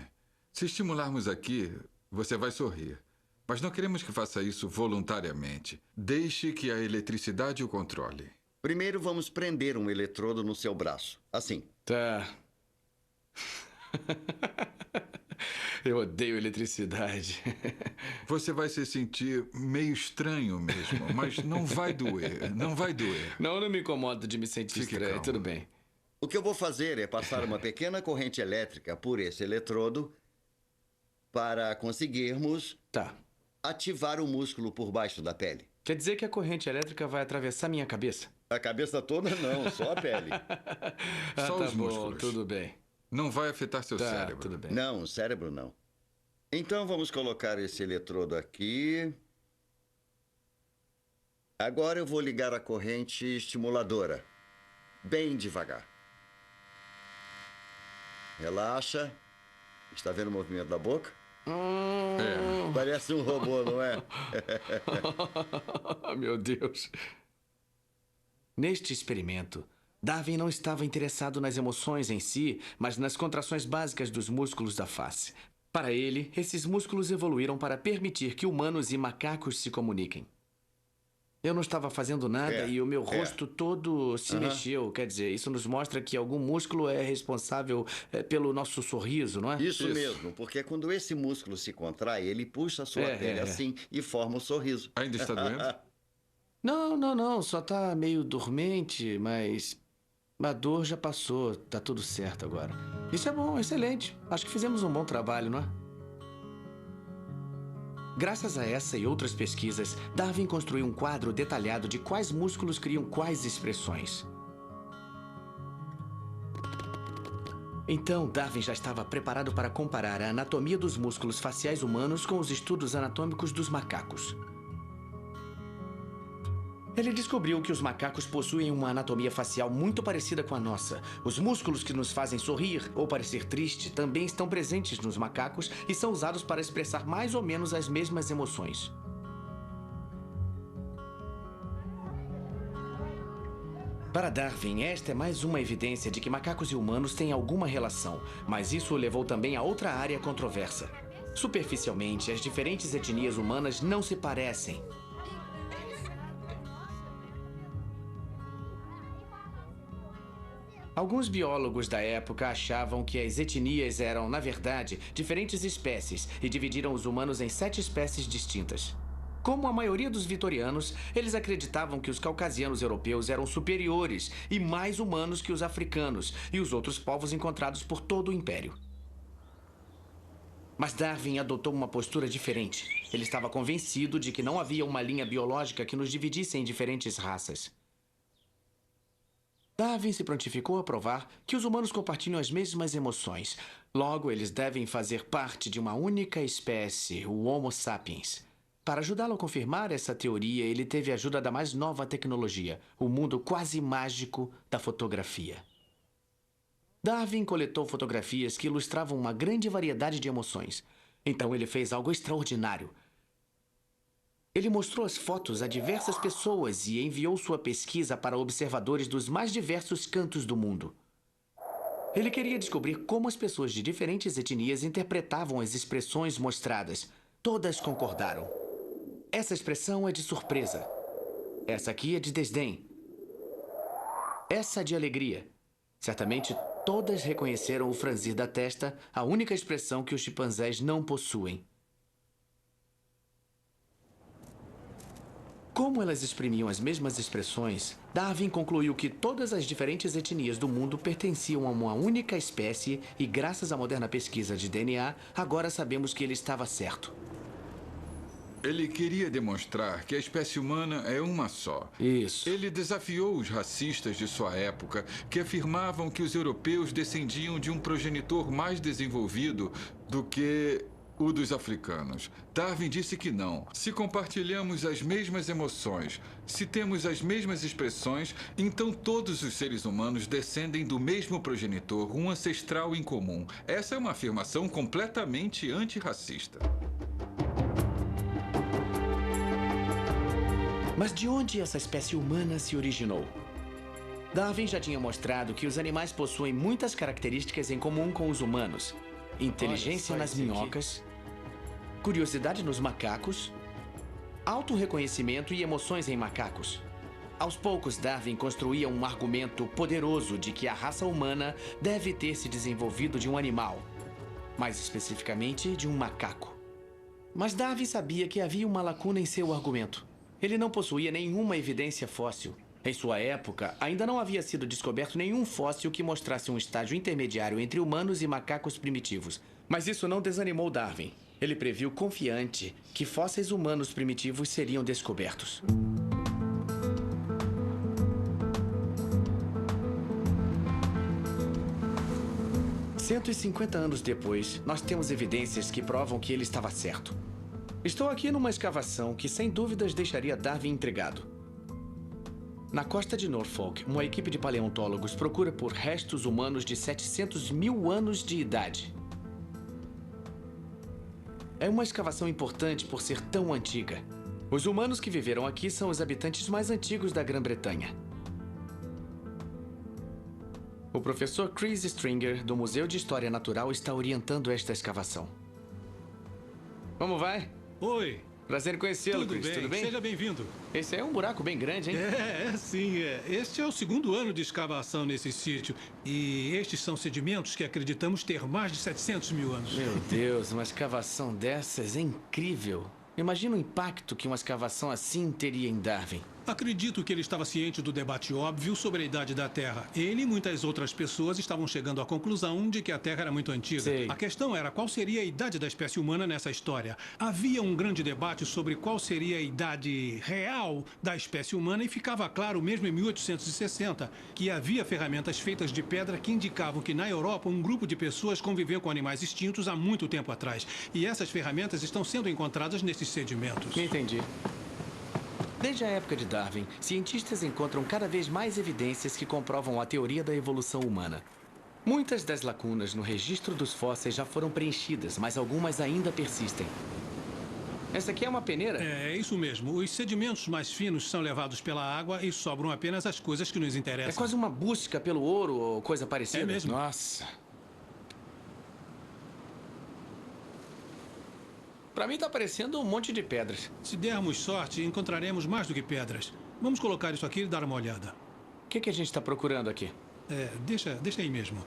Se estimularmos aqui, você vai sorrir. Mas não queremos que faça isso voluntariamente. Deixe que a eletricidade o controle. Primeiro, vamos prender um eletrodo no seu braço. Assim. Tá. Eu odeio eletricidade. Você vai se sentir meio estranho mesmo, mas não vai doer. Não vai doer. Não me incomodo de me sentir Fique estranho. calmo. Tudo bem. O que eu vou fazer é passar uma pequena corrente elétrica por esse eletrodo para conseguirmos ativar o músculo por baixo da pele. Quer dizer que a corrente elétrica vai atravessar minha cabeça? A cabeça toda não, só a pele. Só tá os bom, músculos. tudo bem. Não vai afetar seu cérebro. Tudo bem. Não, o cérebro não. Então vamos colocar esse eletrodo aqui. Agora eu vou ligar a corrente estimuladora. Bem devagar. Relaxa. Está vendo o movimento da boca? Parece um robô, não é? Meu Deus. Neste experimento, Darwin não estava interessado nas emoções em si, mas nas contrações básicas dos músculos da face. Para ele, esses músculos evoluíram para permitir que humanos e macacos se comuniquem. Eu não estava fazendo nada e o meu rosto todo se mexeu. Quer dizer, isso nos mostra que algum músculo é responsável pelo nosso sorriso, não é? Isso mesmo, porque quando esse músculo se contrai, ele puxa a sua pele assim e forma o sorriso. Ainda está doendo? Não. Só tá meio dormente, mas a dor já passou. Tá tudo certo agora. Isso é bom, excelente. Acho que fizemos um bom trabalho, não é? Graças a essa e outras pesquisas, Darwin construiu um quadro detalhado de quais músculos criam quais expressões. Então, Darwin já estava preparado para comparar a anatomia dos músculos faciais humanos com os estudos anatômicos dos macacos. Ele descobriu que os macacos possuem uma anatomia facial muito parecida com a nossa. Os músculos que nos fazem sorrir ou parecer triste também estão presentes nos macacos e são usados para expressar mais ou menos as mesmas emoções. Para Darwin, esta é mais uma evidência de que macacos e humanos têm alguma relação, mas isso o levou também a outra área controversa. Superficialmente, as diferentes etnias humanas não se parecem. Alguns biólogos da época achavam que as etnias eram, na verdade, diferentes espécies e dividiram os humanos em 7 espécies distintas. Como a maioria dos vitorianos, eles acreditavam que os caucasianos europeus eram superiores e mais humanos que os africanos e os outros povos encontrados por todo o império. Mas Darwin adotou uma postura diferente. Ele estava convencido de que não havia uma linha biológica que nos dividisse em diferentes raças. Darwin se prontificou a provar que os humanos compartilham as mesmas emoções. Logo, eles devem fazer parte de uma única espécie, o Homo sapiens. Para ajudá-lo a confirmar essa teoria, ele teve a ajuda da mais nova tecnologia, o mundo quase mágico da fotografia. Darwin coletou fotografias que ilustravam uma grande variedade de emoções. Então ele fez algo extraordinário. Ele mostrou as fotos a diversas pessoas e enviou sua pesquisa para observadores dos mais diversos cantos do mundo. Ele queria descobrir como as pessoas de diferentes etnias interpretavam as expressões mostradas. Todas concordaram. Essa expressão é de surpresa. Essa aqui é de desdém. Essa é de alegria. Certamente todas reconheceram o franzir da testa, a única expressão que os chimpanzés não possuem. Como elas exprimiam as mesmas expressões, Darwin concluiu que todas as diferentes etnias do mundo pertenciam a uma única espécie e, graças à moderna pesquisa de DNA, agora sabemos que ele estava certo. Ele queria demonstrar que a espécie humana é uma só. Isso. Ele desafiou os racistas de sua época, que afirmavam que os europeus descendiam de um progenitor mais desenvolvido do que o dos africanos. Darwin disse que não. Se compartilhamos as mesmas emoções, se temos as mesmas expressões, então todos os seres humanos descendem do mesmo progenitor, um ancestral em comum. Essa é uma afirmação completamente antirracista. Mas de onde essa espécie humana se originou? Darwin já tinha mostrado que os animais possuem muitas características em comum com os humanos. Inteligência nas minhocas, curiosidade nos macacos, autorreconhecimento e emoções em macacos. Aos poucos, Darwin construía um argumento poderoso de que a raça humana deve ter se desenvolvido de um animal, mais especificamente de um macaco. Mas Darwin sabia que havia uma lacuna em seu argumento. Ele não possuía nenhuma evidência fóssil. Em sua época, ainda não havia sido descoberto nenhum fóssil que mostrasse um estágio intermediário entre humanos e macacos primitivos. Mas isso não desanimou Darwin. Ele previu confiante que fósseis humanos primitivos seriam descobertos. « 150 anos depois, nós temos evidências que provam que ele estava certo. Estou aqui numa escavação que, sem dúvidas, deixaria Darwin intrigado. Na costa de Norfolk, uma equipe de paleontólogos procura por restos humanos de 700 mil anos de idade. É uma escavação importante por ser tão antiga. Os humanos que viveram aqui são os habitantes mais antigos da Grã-Bretanha. O professor Chris Stringer, do Museu de História Natural, está orientando esta escavação. Como vai? Oi. Prazer em conhecê-lo, Chris. Tudo bem? Seja bem-vindo. Esse é um buraco bem grande, hein? Sim. Este é o segundo ano de escavação nesse sítio. E estes são sedimentos que acreditamos ter mais de 700 mil anos. Meu Deus, uma escavação dessas é incrível. Imagina o impacto que uma escavação assim teria em Darwin. Acredito que ele estava ciente do debate óbvio sobre a idade da Terra. Ele e muitas outras pessoas estavam chegando à conclusão de que a Terra era muito antiga. Sei. A questão era qual seria a idade da espécie humana nessa história. Havia um grande debate sobre qual seria a idade real da espécie humana e ficava claro, mesmo em 1860, que havia ferramentas feitas de pedra que indicavam que na Europa um grupo de pessoas conviveu com animais extintos há muito tempo atrás. E essas ferramentas estão sendo encontradas nesses sedimentos. Entendi. Desde a época de Darwin, cientistas encontram cada vez mais evidências que comprovam a teoria da evolução humana. Muitas das lacunas no registro dos fósseis já foram preenchidas, mas algumas ainda persistem. Essa aqui é uma peneira? É isso mesmo. Os sedimentos mais finos são levados pela água e sobram apenas as coisas que nos interessam. É quase uma busca pelo ouro ou coisa parecida. É mesmo. Nossa. Pra mim tá parecendo um monte de pedras. Se dermos sorte, encontraremos mais do que pedras. Vamos colocar isso aqui e dar uma olhada. O que a gente está procurando aqui? Deixa aí mesmo.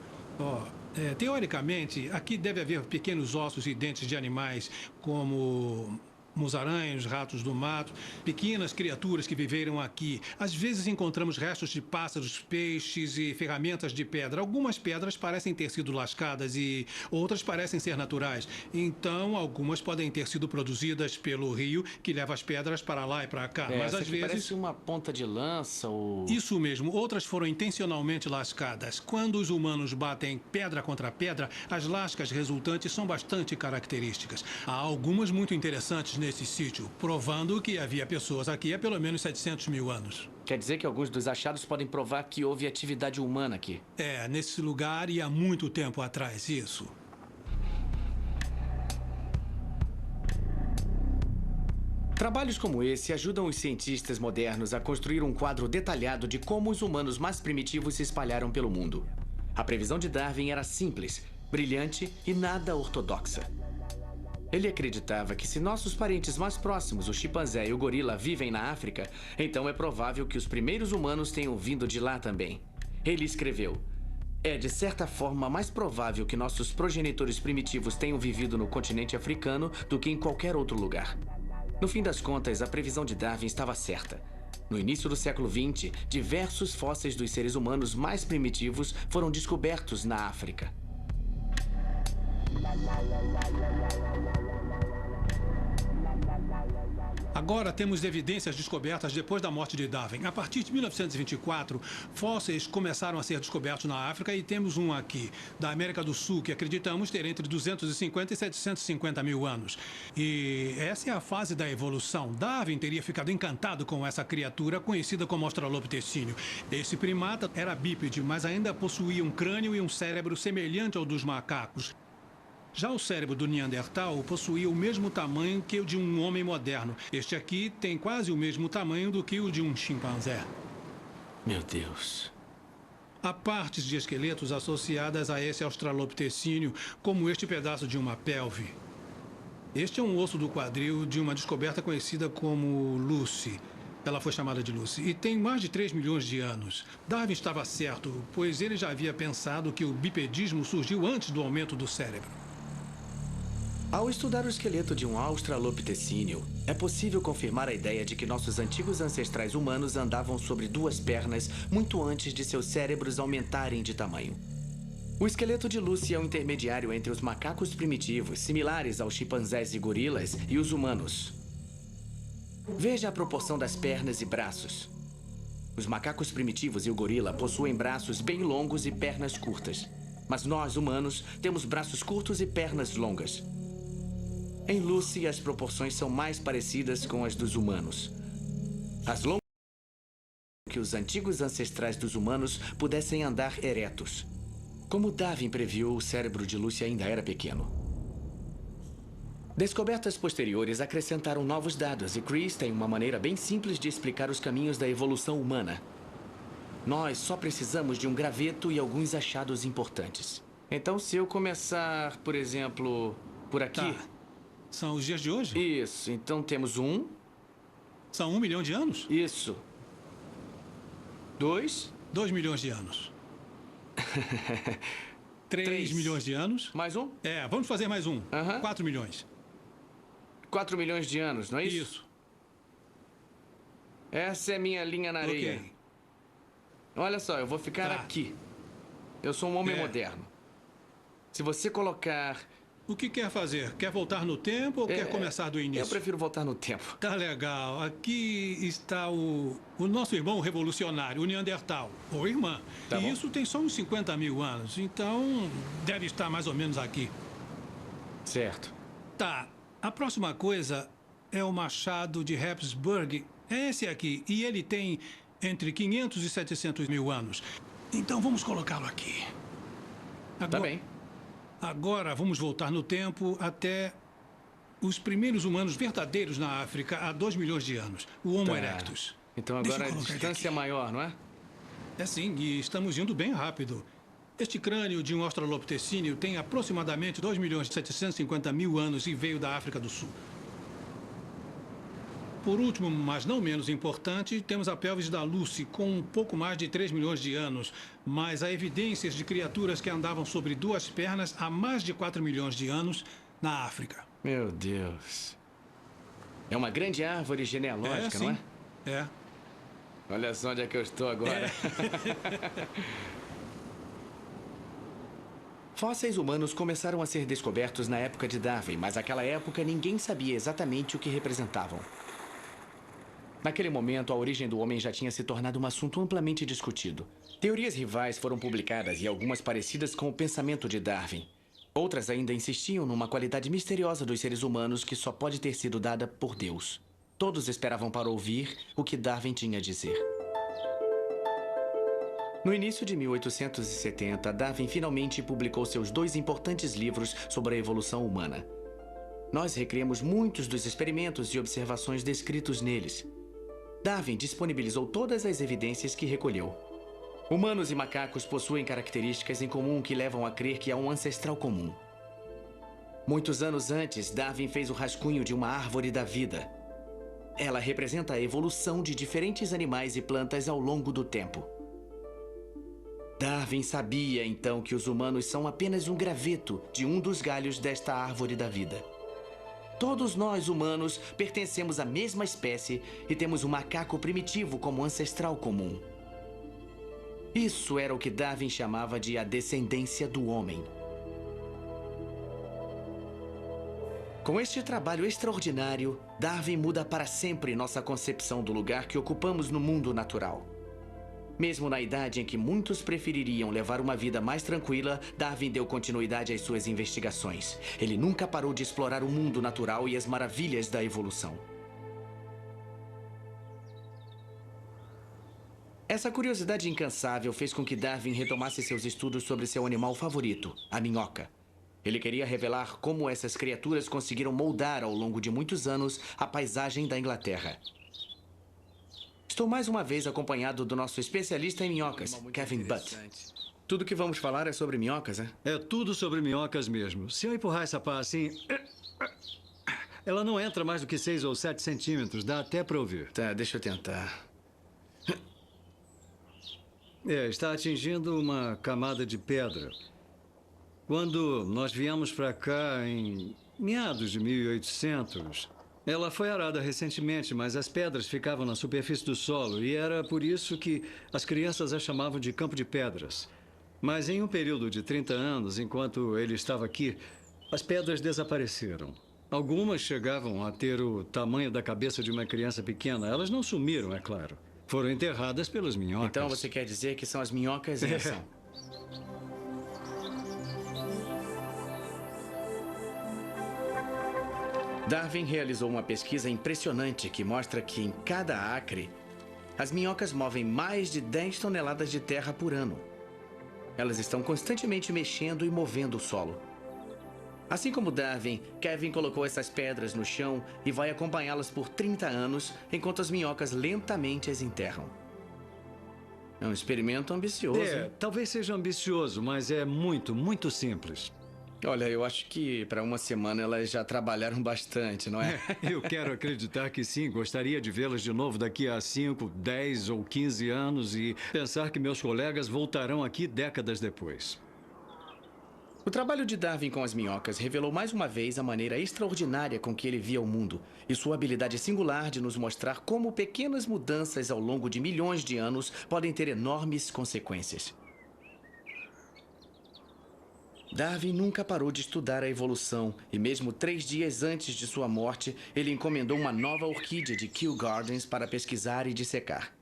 Teoricamente, aqui deve haver pequenos ossos e dentes de animais, como musarañas, ratos do mato, pequenas criaturas que viveram aqui. Às vezes encontramos restos de pássaros, peixes e ferramentas de pedra. Algumas pedras parecem ter sido lascadas e outras parecem ser naturais. Então, algumas podem ter sido produzidas pelo rio que leva as pedras para lá e para cá. Mas às vezes parece uma ponta de lança ou... Isso mesmo. Outras foram intencionalmente lascadas. Quando os humanos batem pedra contra pedra, as lascas resultantes são bastante características. Há algumas muito interessantes nesse sítio, provando que havia pessoas aqui há pelo menos 700 mil anos. Quer dizer que alguns dos achados podem provar que houve atividade humana aqui? Nesse lugar e há muito tempo atrás, isso. Trabalhos como esse ajudam os cientistas modernos a construir um quadro detalhado de como os humanos mais primitivos se espalharam pelo mundo. A previsão de Darwin era simples, brilhante e nada ortodoxa. Ele acreditava que se nossos parentes mais próximos, o chimpanzé e o gorila, vivem na África, então é provável que os primeiros humanos tenham vindo de lá também. Ele escreveu: é de certa forma mais provável que nossos progenitores primitivos tenham vivido no continente africano do que em qualquer outro lugar. No fim das contas, a previsão de Darwin estava certa. No início do século XX, diversos fósseis dos seres humanos mais primitivos foram descobertos na África. Agora temos evidências descobertas depois da morte de Darwin. A partir de 1924, fósseis começaram a ser descobertos na África e temos um aqui, da América do Sul, que acreditamos ter entre 250 e 750 mil anos. E essa é a fase da evolução. Darwin teria ficado encantado com essa criatura conhecida como australopitecínio. Esse primata era bípede, mas ainda possuía um crânio e um cérebro semelhante ao dos macacos. Já o cérebro do Neandertal possuía o mesmo tamanho que o de um homem moderno. Este aqui tem quase o mesmo tamanho do que o de um chimpanzé. Meu Deus. Há partes de esqueletos associadas a esse australopitecínio, como este pedaço de uma pelve. Este é um osso do quadril de uma descoberta conhecida como Lucy. Ela foi chamada de Lucy e tem mais de 3 milhões de anos. Darwin estava certo, pois ele já havia pensado que o bipedismo surgiu antes do aumento do cérebro. Ao estudar o esqueleto de um australopitecínio, é possível confirmar a ideia de que nossos antigos ancestrais humanos andavam sobre 2 pernas muito antes de seus cérebros aumentarem de tamanho. O esqueleto de Lucy é um intermediário entre os macacos primitivos, similares aos chimpanzés e gorilas, e os humanos. Veja a proporção das pernas e braços. Os macacos primitivos e o gorila possuem braços bem longos e pernas curtas. Mas nós, humanos, temos braços curtos e pernas longas. Em Lucy, as proporções são mais parecidas com as dos humanos. As longas que os antigos ancestrais dos humanos pudessem andar eretos. Como Darwin previu, o cérebro de Lucy ainda era pequeno. Descobertas posteriores acrescentaram novos dados e Chris tem uma maneira bem simples de explicar os caminhos da evolução humana. Nós só precisamos de um graveto e alguns achados importantes. Então, se eu começar, por exemplo, por aqui... Tá. São os dias de hoje? Isso. Então temos 1. São 1 milhão de anos? Isso. 2. 2 milhões de anos. 3 milhões de anos. Mais 1? É, vamos fazer mais um. 4 milhões. 4 milhões de anos, não é isso? Isso. Essa é minha linha na areia. Ok. Olha só, eu vou ficar aqui. Eu sou um homem moderno. Se você colocar... O que quer fazer? Quer voltar no tempo ou quer começar do início? Eu prefiro voltar no tempo. Tá legal. Aqui está o nosso irmão revolucionário, o Neandertal, ou irmã. Tá bom. Isso tem só uns 50 mil anos, então deve estar mais ou menos aqui. Certo. Tá. A próxima coisa é o machado de Hapsburg. É esse aqui. E ele tem entre 500 e 700 mil anos. Então vamos colocá-lo aqui. Agora... Tá bem. Agora vamos voltar no tempo até os primeiros humanos verdadeiros na África há 2 milhões de anos. O Homo erectus. Então agora a distância é maior, não é? É sim, e estamos indo bem rápido. Este crânio de um australopitecínio tem aproximadamente 2 milhões e 750 mil anos e veio da África do Sul. Por último, mas não menos importante, temos a pelvis da Lucy, com um pouco mais de 3 milhões de anos. Mas há evidências de criaturas que andavam sobre 2 pernas há mais de 4 milhões de anos na África. Meu Deus. É uma grande árvore genealógica, não é? É. Olha só onde é que eu estou agora. Fósseis humanos começaram a ser descobertos na época de Darwin, mas naquela época ninguém sabia exatamente o que representavam. Naquele momento, a origem do homem já tinha se tornado um assunto amplamente discutido. Teorias rivais foram publicadas e algumas parecidas com o pensamento de Darwin. Outras ainda insistiam numa qualidade misteriosa dos seres humanos que só pode ter sido dada por Deus. Todos esperavam para ouvir o que Darwin tinha a dizer. No início de 1870, Darwin finalmente publicou seus 2 importantes livros sobre a evolução humana. Nós recriamos muitos dos experimentos e observações descritos neles. Darwin disponibilizou todas as evidências que recolheu. Humanos e macacos possuem características em comum que levam a crer que há um ancestral comum. Muitos anos antes, Darwin fez o rascunho de uma árvore da vida. Ela representa a evolução de diferentes animais e plantas ao longo do tempo. Darwin sabia, então, que os humanos são apenas um graveto de um dos galhos desta árvore da vida. Todos nós, humanos, pertencemos à mesma espécie e temos um macaco primitivo como ancestral comum. Isso era o que Darwin chamava de a descendência do homem. Com este trabalho extraordinário, Darwin muda para sempre nossa concepção do lugar que ocupamos no mundo natural. Mesmo na idade em que muitos prefeririam levar uma vida mais tranquila, Darwin deu continuidade às suas investigações. Ele nunca parou de explorar o mundo natural e as maravilhas da evolução. Essa curiosidade incansável fez com que Darwin retomasse seus estudos sobre seu animal favorito, a minhoca. Ele queria revelar como essas criaturas conseguiram moldar ao longo de muitos anos a paisagem da Inglaterra. Estou mais uma vez acompanhado do nosso especialista em minhocas, Kevin Butt. Tudo que vamos falar é sobre minhocas, é? É tudo sobre minhocas mesmo. Se eu empurrar essa pá assim... ela não entra mais do que 6 ou 7 centímetros. Dá até para ouvir. Tá, deixa eu tentar. Está atingindo uma camada de pedra. Quando nós viemos para cá em meados de 1800, ela foi arada recentemente, mas as pedras ficavam na superfície do solo e era por isso que as crianças a chamavam de campo de pedras. Mas em um período de 30 anos, enquanto ele estava aqui, as pedras desapareceram. Algumas chegavam a ter o tamanho da cabeça de uma criança pequena. Elas não sumiram, é claro. Foram enterradas pelas minhocas. Então você quer dizer que são as minhocas em ação? Darwin realizou uma pesquisa impressionante que mostra que em cada acre, as minhocas movem mais de 10 toneladas de terra por ano. Elas estão constantemente mexendo e movendo o solo. Assim como Darwin, Kevin colocou essas pedras no chão e vai acompanhá-las por 30 anos, enquanto as minhocas lentamente as enterram. É um experimento ambicioso. Talvez seja ambicioso, mas é muito, muito simples. Olha, eu acho que para uma semana elas já trabalharam bastante, não é? Eu quero acreditar que sim. Gostaria de vê-las de novo daqui a 5, 10 ou 15 anos e pensar que meus colegas voltarão aqui décadas depois. O trabalho de Darwin com as minhocas revelou mais uma vez a maneira extraordinária com que ele via o mundo e sua habilidade singular de nos mostrar como pequenas mudanças ao longo de milhões de anos podem ter enormes consequências. Darwin nunca parou de estudar a evolução e mesmo 3 dias antes de sua morte, ele encomendou uma nova orquídea de Kew Gardens para pesquisar e dissecar.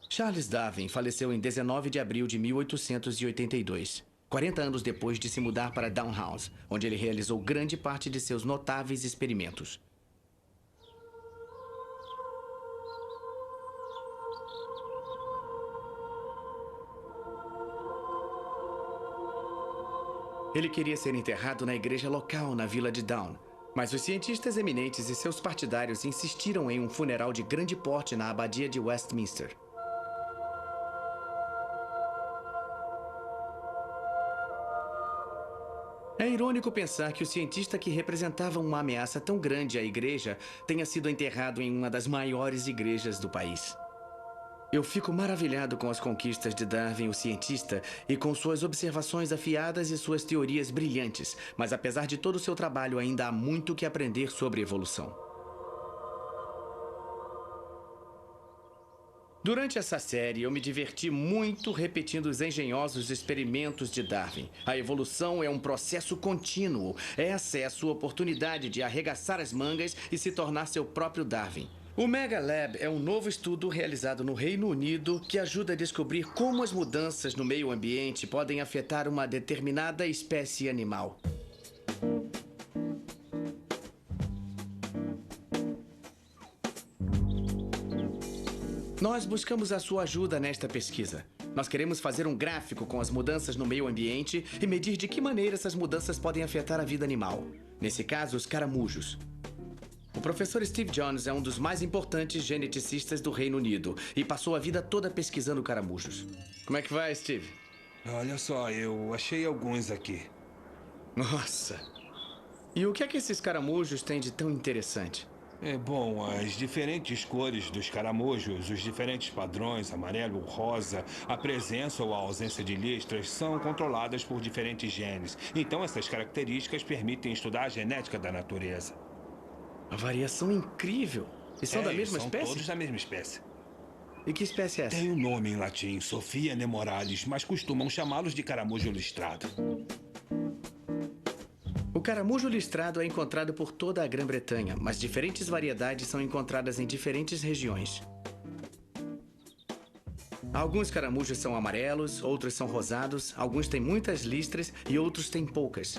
Charles Darwin faleceu em 19 de abril de 1882. 40 anos depois de se mudar para Downhouse, onde ele realizou grande parte de seus notáveis experimentos. Ele queria ser enterrado na igreja local, na vila de Down, mas os cientistas eminentes e seus partidários insistiram em um funeral de grande porte na abadia de Westminster. É irônico pensar que o cientista que representava uma ameaça tão grande à igreja tenha sido enterrado em uma das maiores igrejas do país. Eu fico maravilhado com as conquistas de Darwin, o cientista, e com suas observações afiadas e suas teorias brilhantes, mas apesar de todo o seu trabalho, ainda há muito que aprender sobre evolução. Durante essa série, eu me diverti muito repetindo os engenhosos experimentos de Darwin. A evolução é um processo contínuo. Essa é a sua oportunidade de arregaçar as mangas e se tornar seu próprio Darwin. O Mega Lab é um novo estudo realizado no Reino Unido que ajuda a descobrir como as mudanças no meio ambiente podem afetar uma determinada espécie animal. Nós buscamos a sua ajuda nesta pesquisa. Nós queremos fazer um gráfico com as mudanças no meio ambiente e medir de que maneira essas mudanças podem afetar a vida animal. Nesse caso, os caramujos. O professor Steve Jones é um dos mais importantes geneticistas do Reino Unido e passou a vida toda pesquisando caramujos. Como é que vai, Steve? Olha só, eu achei alguns aqui. Nossa! E o que é que esses caramujos têm de tão interessante? Bom, as diferentes cores dos caramujos, os diferentes padrões, amarelo, rosa, a presença ou a ausência de listras são controladas por diferentes genes. Então, essas características permitem estudar a genética da natureza. Uma variação incrível! E são da mesma espécie? São todos da mesma espécie. E que espécie é essa? Tem um nome em latim, Sophia nemoralis, mas costumam chamá-los de caramujo listrado. O caramujo listrado é encontrado por toda a Grã-Bretanha, mas diferentes variedades são encontradas em diferentes regiões. Alguns caramujos são amarelos, outros são rosados, alguns têm muitas listras e outros têm poucas.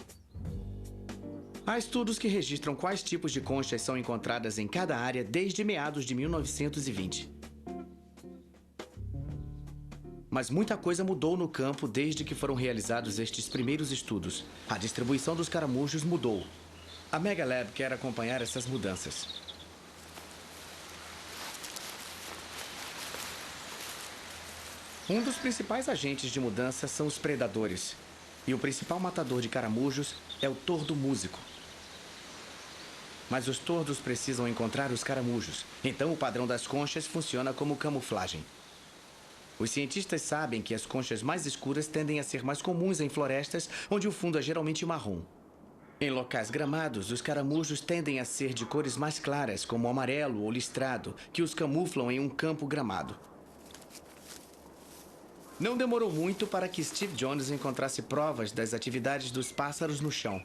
Há estudos que registram quais tipos de conchas são encontradas em cada área desde meados de 1920. Mas muita coisa mudou no campo desde que foram realizados estes primeiros estudos. A distribuição dos caramujos mudou. A Mega Lab quer acompanhar essas mudanças. Um dos principais agentes de mudança são os predadores. E o principal matador de caramujos é o tordo músico. Mas os tordos precisam encontrar os caramujos. Então o padrão das conchas funciona como camuflagem. Os cientistas sabem que as conchas mais escuras tendem a ser mais comuns em florestas, onde o fundo é geralmente marrom. Em locais gramados, os caramujos tendem a ser de cores mais claras, como amarelo ou listrado, que os camuflam em um campo gramado. Não demorou muito para que Steve Jones encontrasse provas das atividades dos pássaros no chão.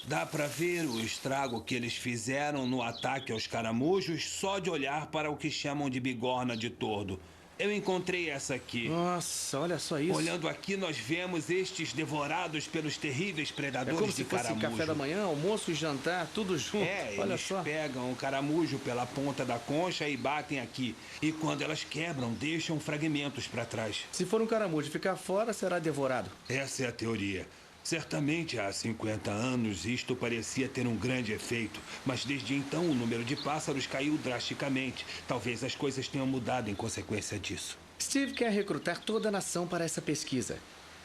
Dá pra ver o estrago que eles fizeram no ataque aos caramujos só de olhar para o que chamam de bigorna de tordo. Eu encontrei essa aqui. Nossa, olha só isso. Olhando aqui, nós vemos estes devorados pelos terríveis predadores de caramujo. É como se fosse café da manhã, almoço e jantar, tudo junto. Olha eles só. Pegam o caramujo pela ponta da concha e batem aqui. E quando elas quebram, deixam fragmentos para trás. Se for um caramujo ficar fora, será devorado. Essa é a teoria. Certamente há 50 anos isto parecia ter um grande efeito, mas desde então o número de pássaros caiu drasticamente. Talvez as coisas tenham mudado em consequência disso. Steve quer recrutar toda a nação para essa pesquisa.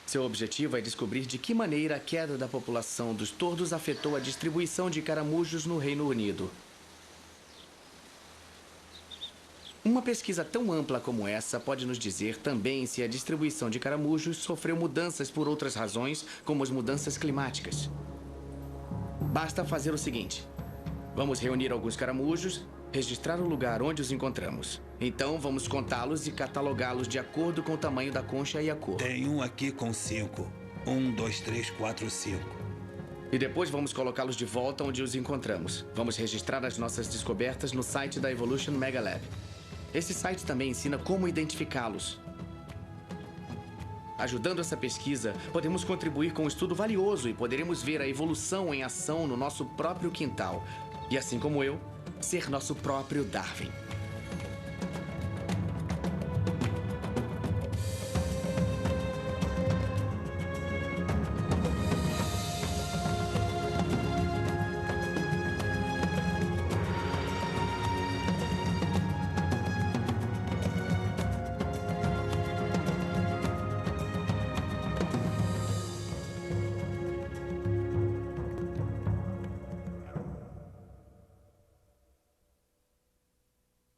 Seu objetivo é descobrir de que maneira a queda da população dos tordos afetou a distribuição de caramujos no Reino Unido. Uma pesquisa tão ampla como essa pode nos dizer também se a distribuição de caramujos sofreu mudanças por outras razões, como as mudanças climáticas. Basta fazer o seguinte: vamos reunir alguns caramujos, registrar o lugar onde os encontramos. Então vamos contá-los e catalogá-los de acordo com o tamanho da concha e a cor. Tem um aqui com 5. 1, 2, 3, 4, 5. E depois vamos colocá-los de volta onde os encontramos. Vamos registrar as nossas descobertas no site da Evolution Mega Lab. Esse site também ensina como identificá-los. Ajudando essa pesquisa, podemos contribuir com um estudo valioso e poderemos ver a evolução em ação no nosso próprio quintal. E assim como eu, ser nosso próprio Darwin.